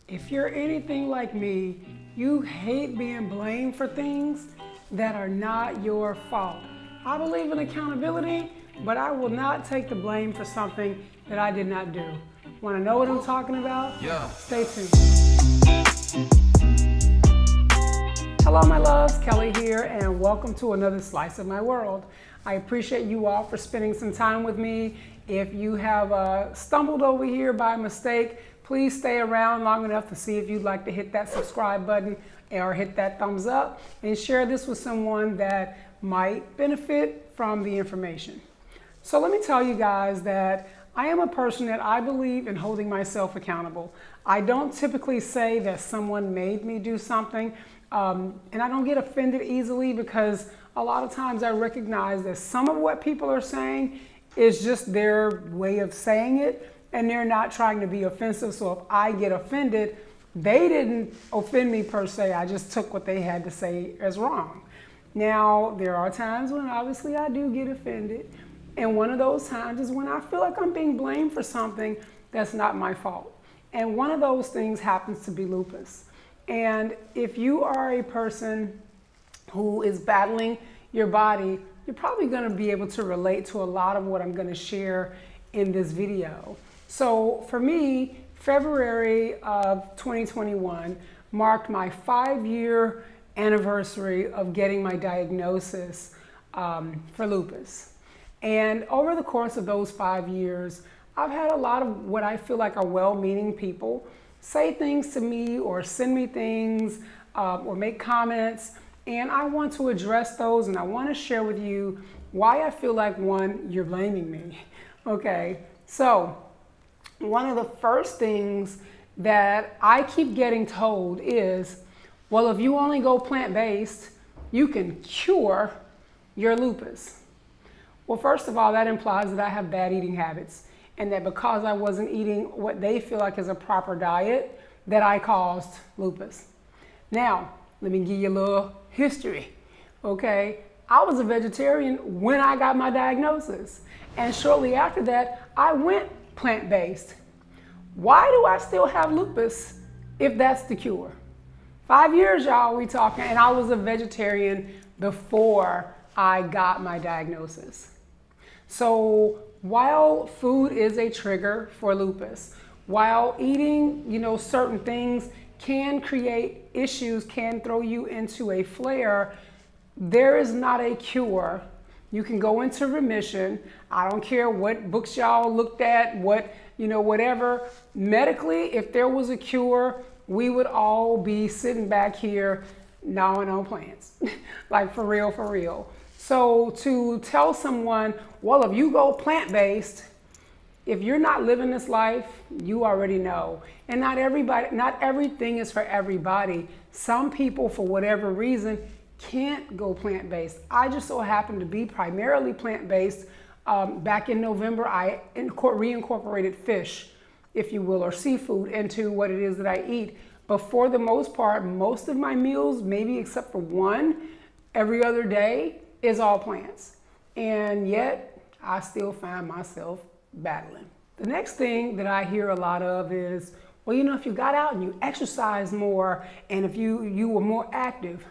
If you're anything like me, you hate being blamed for things that are not your fault. I believe in accountability, but I will not take the blame for something that I did not do. Want to know what I'm talking about? Yeah. Stay tuned. Hello, my loves. Kelly here, and welcome to another Slice of My World. I appreciate you all for spending some time with me. If you have stumbled over here by mistake, please stay around long enough to see if you'd like to hit that subscribe button or hit that thumbs up and share this with someone that might benefit from the information. So let me tell you guys that I am a person that I believe in holding myself accountable. I don't typically say that someone made me do something, and I don't get offended easily because a lot of times I recognize that some of what people are saying is just their way of saying it, and they're not trying to be offensive. So if I get offended, they didn't offend me per se. I just took what they had to say as wrong. Now, there are times when obviously I do get offended. And one of those times is when I feel like I'm being blamed for something that's not my fault. And one of those things happens to be lupus. And if you are a person who is battling your body, you're probably going to be able to relate to a lot of what I'm going to share in this video. So for me, February of 2021 marked my 5-year anniversary of getting my diagnosis for lupus. And over the course of those 5 years, I've had a lot of what I feel like are well-meaning people say things to me or send me things or make comments. And I want to address those, and I want to share with you why I feel like, one, you're blaming me. Okay, so one of the first things that I keep getting told is, well, if you only go plant-based, you can cure your lupus. Well, first of all, that implies that I have bad eating habits, and that because I wasn't eating what they feel like is a proper diet, that I caused lupus. Now, let me give you a little history, okay? I was a vegetarian when I got my diagnosis, and shortly after that, I went plant-based. Why do I still have lupus if that's the cure? 5 years, y'all, we talking, and I was a vegetarian before I got my diagnosis. So while food is a trigger for lupus, while eating, certain things can create issues, can throw you into a flare, there is not a cure. You can go into remission. I don't care what books y'all looked at, whatever. Medically, if there was a cure, we would all be sitting back here gnawing on plants. Like for real. So to tell someone, well, if you go plant-based, if you're not living this life, you already know. And not everything is for everybody. Some people, for whatever reason, can't go plant-based. I just so happen to be primarily plant-based. Back in November, I reincorporated fish, if you will, or seafood into what it is that I eat. But for the most part, most of my meals, maybe except for one, every other day, is all plants. And yet, I still find myself battling. The next thing that I hear a lot of is, well, if you got out and you exercised more, and if you were more active.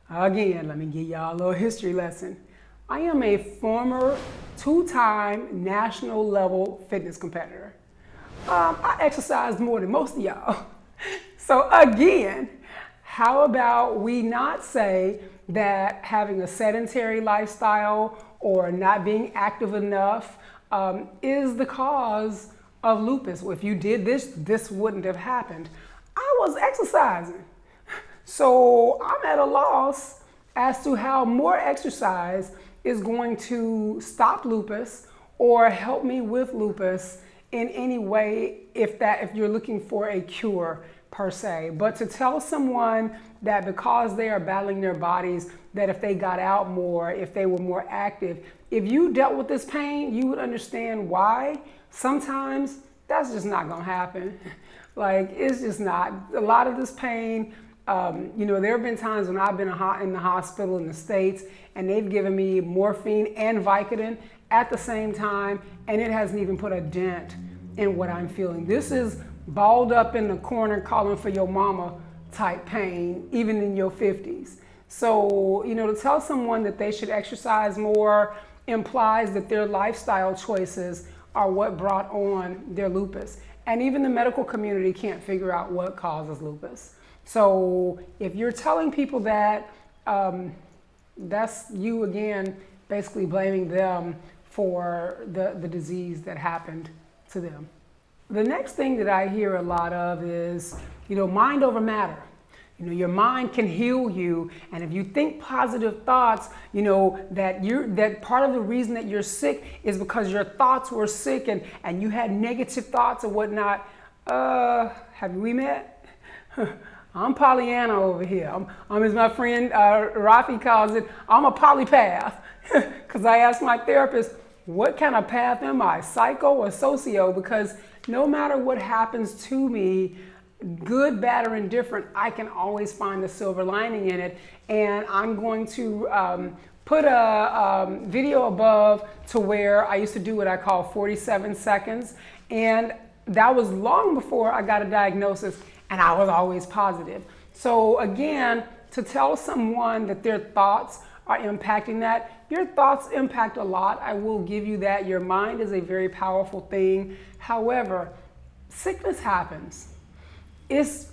Again, let me give y'all a little history lesson. I am a former 2-time national level fitness competitor. I exercised more than most of y'all. So again, how about we not say that having a sedentary lifestyle or not being active enough is the cause of lupus? Well, if you did this, this wouldn't have happened. I was exercising. So I'm at a loss as to how more exercise is going to stop lupus or help me with lupus in any way if you're looking for a cure per se. But to tell someone that because they are battling their bodies, that if they got out more, if they were more active, if you dealt with this pain, you would understand why. Sometimes that's just not gonna happen. Like, it's just not. A lot of this pain, there have been times when I've been in the hospital in the States and they've given me morphine and Vicodin at the same time, and it hasn't even put a dent in what I'm feeling. This is balled up in the corner calling for your mama type pain, even in your 50s. So, to tell someone that they should exercise more implies that their lifestyle choices are what brought on their lupus. And even the medical community can't figure out what causes lupus. So if you're telling people that, that's you again, basically blaming them for the disease that happened to them. The next thing that I hear a lot of is, mind over matter. Your mind can heal you, and if you think positive thoughts, that part of the reason that you're sick is because your thoughts were sick and you had negative thoughts and whatnot. Have we met? I'm Pollyanna over here. I'm as my friend Rafi calls it, I'm a polypath. Because I asked my therapist, what kind of path am I, psycho or socio? Because no matter what happens to me, good, bad, or indifferent, I can always find the silver lining in it. And I'm going to put a video above to where I used to do what I call 47 seconds. And that was long before I got a diagnosis, and I was always positive. So again, to tell someone that their thoughts are impacting that, your thoughts impact a lot. I will give you that. Your mind is a very powerful thing. However, sickness happens. It's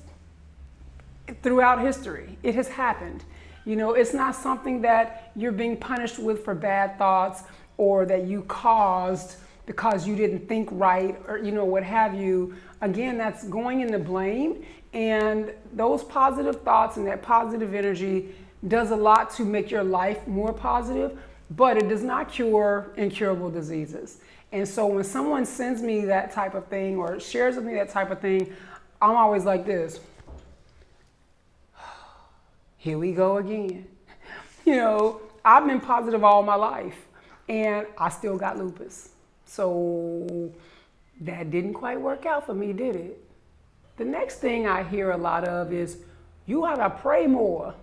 throughout history. It has happened. It's not something that you're being punished with for bad thoughts or that you caused because you didn't think right or, what have you. Again, that's going into blame. And those positive thoughts and that positive energy does a lot to make your life more positive, but it does not cure incurable diseases. And so when someone sends me that type of thing or shares with me that type of thing, I'm always like this. Here we go again. I've been positive all my life and I still got lupus. So that didn't quite work out for me, did it? The next thing I hear a lot of is, you gotta pray more.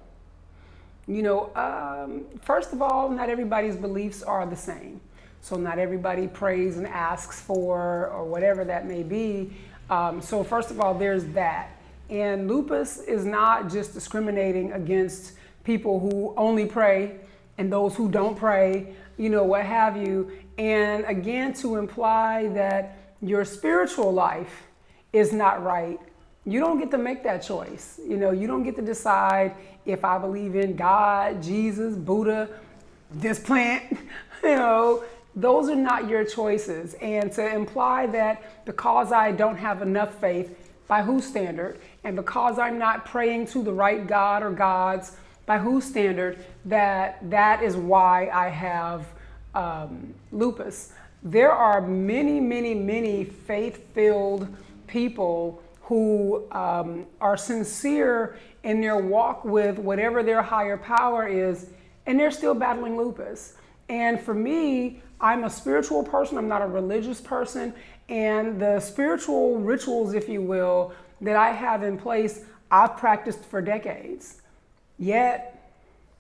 First of all, not everybody's beliefs are the same. So not everybody prays and asks for or whatever that may be. So first of all, there's that. And lupus is not just discriminating against people who only pray and those who don't pray, what have you. And again, to imply that your spiritual life is not right, you don't get to make that choice. You don't get to decide if I believe in God, Jesus, Buddha, this plant, those are not your choices. And to imply that because I don't have enough faith, by whose standard? And because I'm not praying to the right God or gods, by whose standard, that is why I have lupus. There are many, many, many faith-filled people who are sincere in their walk with whatever their higher power is, and they're still battling lupus. And for me, I'm a spiritual person, I'm not a religious person, and the spiritual rituals, if you will, that I have in place, I've practiced for decades. Yet,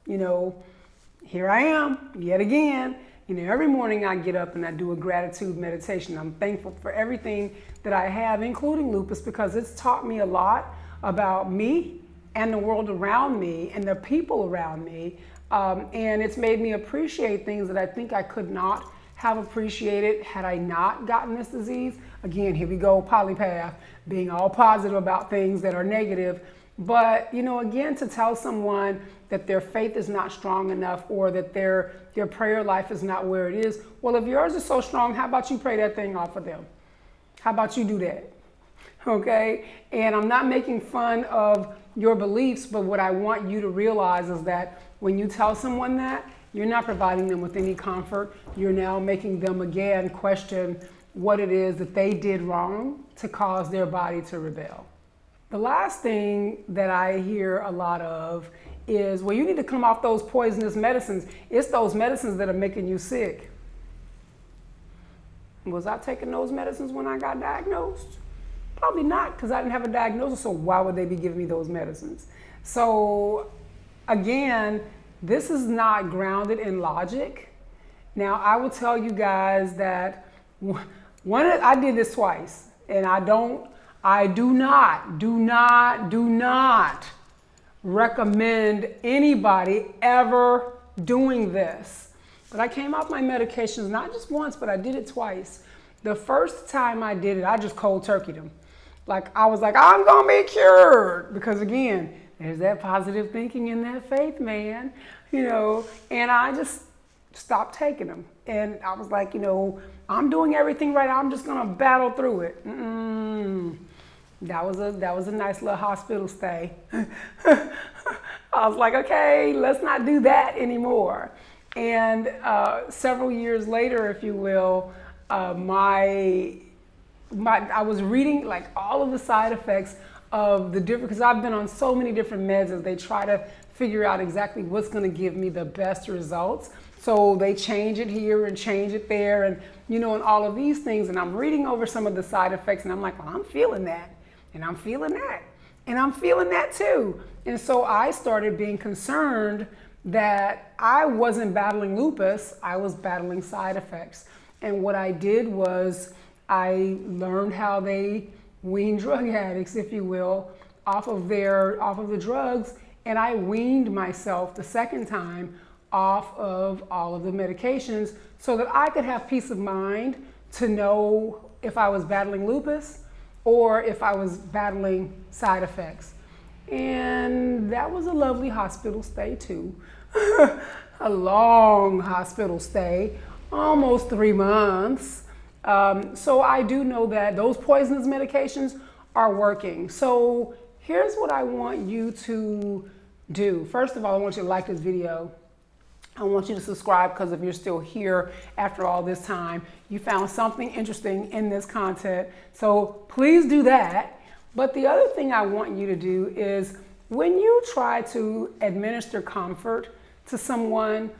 here I am, yet again. Every morning I get up and I do a gratitude meditation. I'm thankful for everything that I have, including lupus, because it's taught me a lot about me and the world around me and the people around me. And it's made me appreciate things that I think I could not have appreciated had I not gotten this disease. Again, here we go, polypath, being all positive about things that are negative. But, again, to tell someone that their faith is not strong enough or that their prayer life is not where it is, well, if yours is so strong, how about you pray that thing off of them? How about you do that? Okay? And I'm not making fun of your beliefs, but what I want you to realize is that when you tell someone that, you're not providing them with any comfort. You're now making them again question what it is that they did wrong to cause their body to rebel. The last thing that I hear a lot of is, well, you need to come off those poisonous medicines. It's those medicines that are making you sick. Was I taking those medicines when I got diagnosed? Probably not, because I didn't have a diagnosis, so why would they be giving me those medicines? So again, this is not grounded in logic. Now, I will tell you guys that I did this twice, and I do not recommend anybody ever doing this. But I came off my medications not just once, but I did it twice. The first time I did it, I just cold turkeyed them. Like, I was like, I'm gonna be cured. Because again, there's that positive thinking and that faith, man, and I just stopped taking them. And I was like, I'm doing everything right. I'm just gonna battle through it. That was a nice little hospital stay. I was like, okay, let's not do that anymore. And several years later, if you will, I was reading like all of the side effects of the different, because I've been on so many different meds as they try to figure out exactly what's going to give me the best results. So they change it here and change it there, and and all of these things. And I'm reading over some of the side effects, and I'm like, well, I'm feeling that, and I'm feeling that, and I'm feeling that too. And so I started being concerned that I wasn't battling lupus, I was battling side effects. And what I did was I learned how they wean drug addicts, if you will, off of the drugs, and I weaned myself the second time off of all of the medications so that I could have peace of mind to know if I was battling lupus or if I was battling side effects. And that was a lovely hospital stay too. A long hospital stay, almost 3 months. So I do know that those poisonous medications are working. So here's what I want you to do. First of all, I want you to like this video. I want you to subscribe, because if you're still here after all this time, you found something interesting in this content. So please do that. But the other thing I want you to do is, when you try to administer comfort to someone,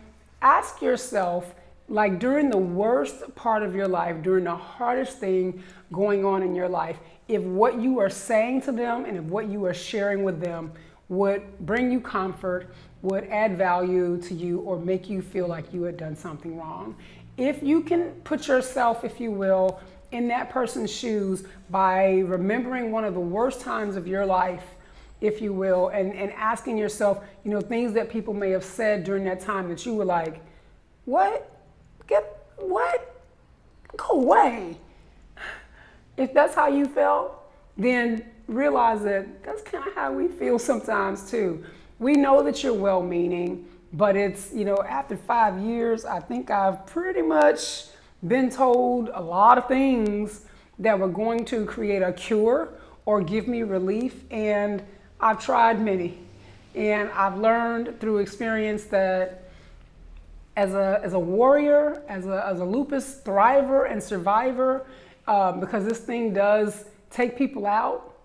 ask yourself, like during the worst part of your life, during the hardest thing going on in your life, if what you are saying to them and if what you are sharing with them would bring you comfort, would add value to you, or make you feel like you had done something wrong. If you can put yourself, if you will, in that person's shoes by remembering one of the worst times of your life, if you will, and asking yourself, things that people may have said during that time that you were like, what? What? Go away. If that's how you felt, then realize that that's kind of how we feel sometimes too. We know that you're well-meaning, but it's, after 5 years, I think I've pretty much been told a lot of things that were going to create a cure or give me relief, and I've tried many. And I've learned through experience that as a warrior, as a lupus thriver and survivor, because this thing does take people out,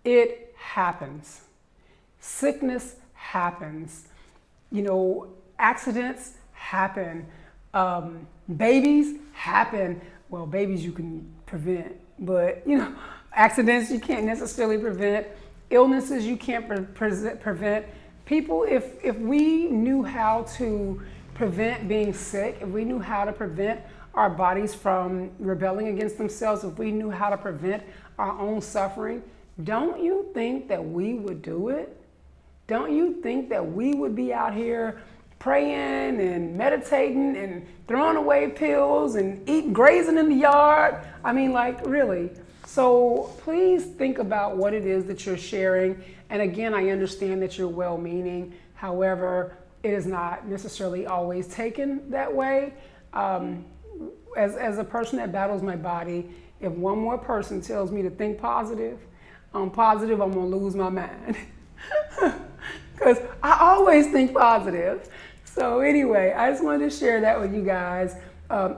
it happens. Sickness happens. Accidents happen. Babies happen. Well, babies you can prevent, but accidents you can't necessarily prevent. Illnesses you can't prevent. People, if we knew how to prevent being sick, if we knew how to prevent our bodies from rebelling against themselves, if we knew how to prevent our own suffering, don't you think that we would do it? Don't you think that we would be out here praying and meditating and throwing away pills and grazing in the yard? I mean, like, really. So please think about what it is that you're sharing. And again, I understand that you're well-meaning. However, it is not necessarily always taken that way. As a person that battles my body, if one more person tells me to think positive, I'm positive I'm gonna lose my mind. Because I always think positive. So anyway, I just wanted to share that with you guys.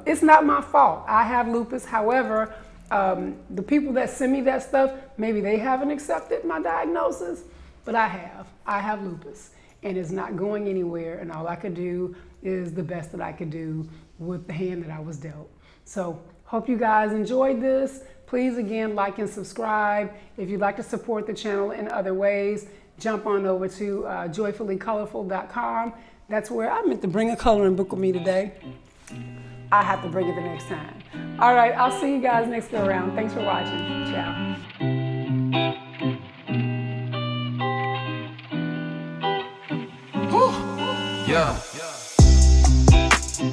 It's not my fault. I have lupus. However, the people that send me that stuff, maybe they haven't accepted my diagnosis, but I have. I have lupus, and it's not going anywhere, and all I could do is the best that I could do with the hand that I was dealt. So hope you guys enjoyed this. Please, again, like and subscribe. If you'd like to support the channel in other ways, jump on over to joyfullycolorful.com. That's where I meant to bring a coloring book with me today. I have to bring it the next time. All right, I'll see you guys next go around. Thanks for watching. Ciao. Yeah.